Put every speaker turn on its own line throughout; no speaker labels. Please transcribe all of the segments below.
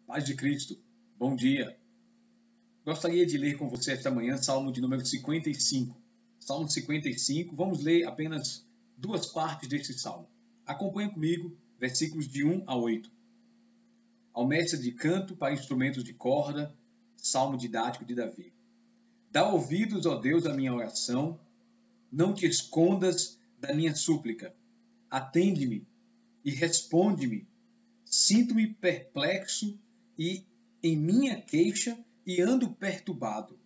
Paz de Cristo, bom dia. Gostaria de ler com você esta manhã Salmo de número 55. Salmo 55, vamos ler apenas duas partes desse salmo. Acompanhe comigo, versículos de 1 a 8. Ao mestre de canto para instrumentos de corda, salmo didático de Davi. Dá ouvidos, ó Deus, à minha oração, não te escondas da minha súplica. Atende-me e responde-me. Sinto-me perplexo e em minha queixa e ando perturbado,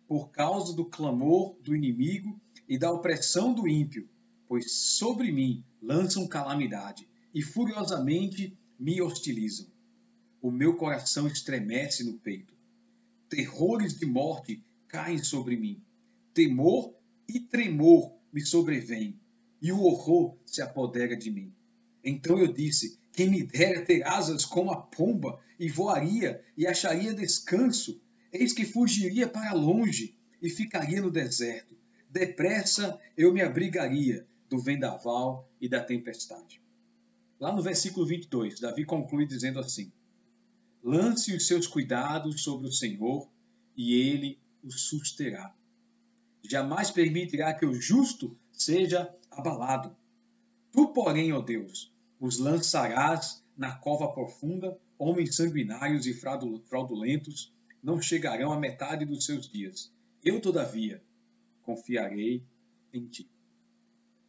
por causa do clamor do inimigo e da opressão do ímpio, pois sobre mim lançam calamidade e furiosamente me hostilizam. O meu coração estremece no peito. Terrores de morte caem sobre mim. Temor e tremor me sobrevêm, e o horror se apodera de mim. Então eu disse: quem me dera ter asas como a pomba, e voaria e acharia descanso. Eis que fugiria para longe e ficaria no deserto. Depressa eu me abrigaria do vendaval e da tempestade. Lá no versículo 22, Davi conclui dizendo assim: lance os seus cuidados sobre o Senhor, e ele o susterá. Jamais permitirá que o justo seja abalado. Tu, porém, ó Deus, os lançarás na cova profunda, homens sanguinários e fraudulentos não chegarão à metade dos seus dias. Eu, todavia, confiarei em ti.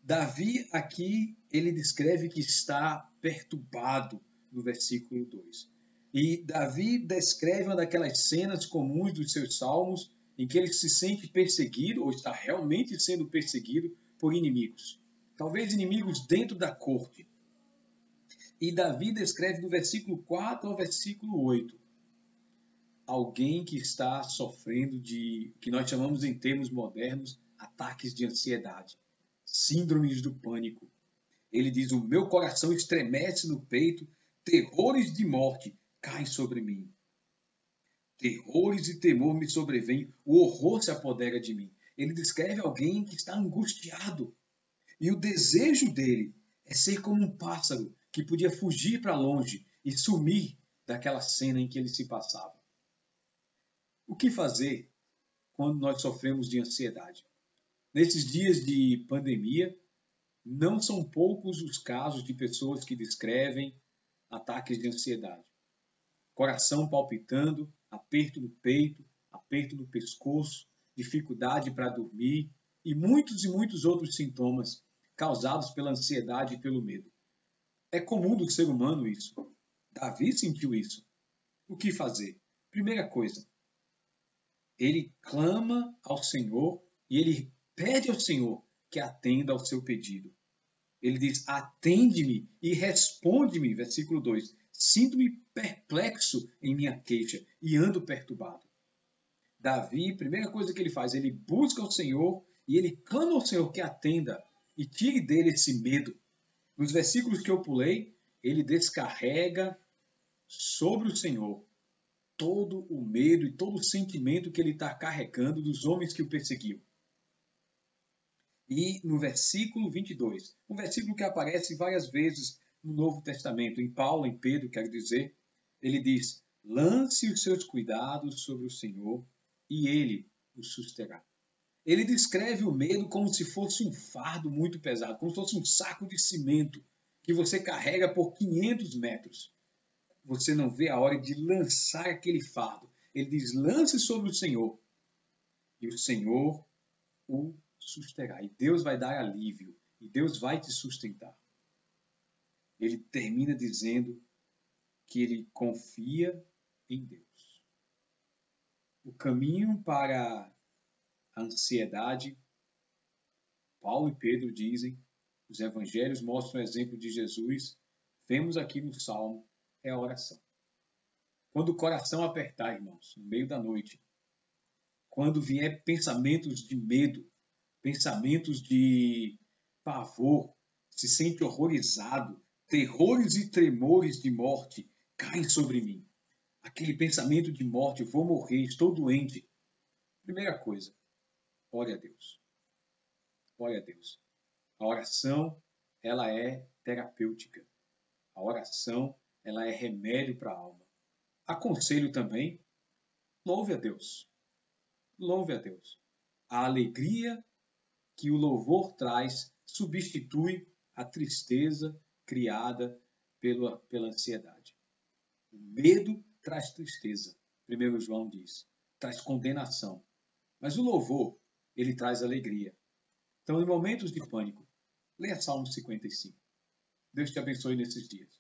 Davi aqui, ele descreve que está perturbado no versículo 2. E Davi descreve uma daquelas cenas comuns dos seus salmos em que ele se sente perseguido, ou está realmente sendo perseguido por inimigos. Talvez inimigos dentro da corte. E Davi descreve do versículo 4 ao versículo 8 alguém que está sofrendo de, que nós chamamos em termos modernos, ataques de ansiedade, síndromes do pânico. Ele diz: o meu coração estremece no peito, terrores de morte caem sobre mim. Terrores e temor me sobrevêm, o horror se apodera de mim. Ele descreve alguém que está angustiado. E o desejo dele é ser como um pássaro que podia fugir para longe e sumir daquela cena em que ele se passava. O que fazer quando nós sofremos de ansiedade? Nesses dias de pandemia, não são poucos os casos de pessoas que descrevem ataques de ansiedade. Coração palpitando, aperto no peito, aperto no pescoço, dificuldade para dormir e muitos outros sintomas causados pela ansiedade e pelo medo. É comum do ser humano isso. Davi sentiu isso. O que fazer? Primeira coisa, ele clama ao Senhor e ele pede ao Senhor que atenda ao seu pedido. Ele diz: atende-me e responde-me, versículo 2. Sinto-me perplexo em minha queixa e ando perturbado. Davi, primeira coisa que ele faz, ele busca o Senhor e ele clama ao Senhor que atenda e tire dele esse medo. Nos versículos que eu pulei, ele descarrega sobre o Senhor todo o medo e todo o sentimento que ele está carregando dos homens que o perseguiam. E no versículo 22, um versículo que aparece várias vezes no Novo Testamento, em Paulo, em Pedro, quero dizer, ele diz: lance os seus cuidados sobre o Senhor e ele o susterá. Ele descreve o medo como se fosse um fardo muito pesado, como se fosse um saco de cimento que você carrega por 500 metros. Você não vê a hora de lançar aquele fardo. Ele diz: lance sobre o Senhor e o Senhor o susterá. E Deus vai dar alívio e Deus vai te sustentar. Ele termina dizendo que ele confia em Deus. O caminho para a ansiedade, Paulo e Pedro dizem, os evangelhos mostram o exemplo de Jesus, vemos aqui no Salmo, é a oração. Quando o coração apertar, irmãos, no meio da noite, quando vier pensamentos de medo, pensamentos de pavor, se sente horrorizado, terrores e tremores de morte caem sobre mim. Aquele pensamento de morte, vou morrer, estou doente. Primeira coisa, ore a Deus. Ore a Deus. A oração, ela é terapêutica. A oração, ela é remédio para a alma. Aconselho também, louve a Deus. Louve a Deus. A alegria que o louvor traz substitui a tristeza criada pela ansiedade. O medo traz tristeza, 1 João diz, traz condenação. Mas o louvor, ele traz alegria. Então, em momentos de pânico, leia Salmo 55. Deus te abençoe nesses dias.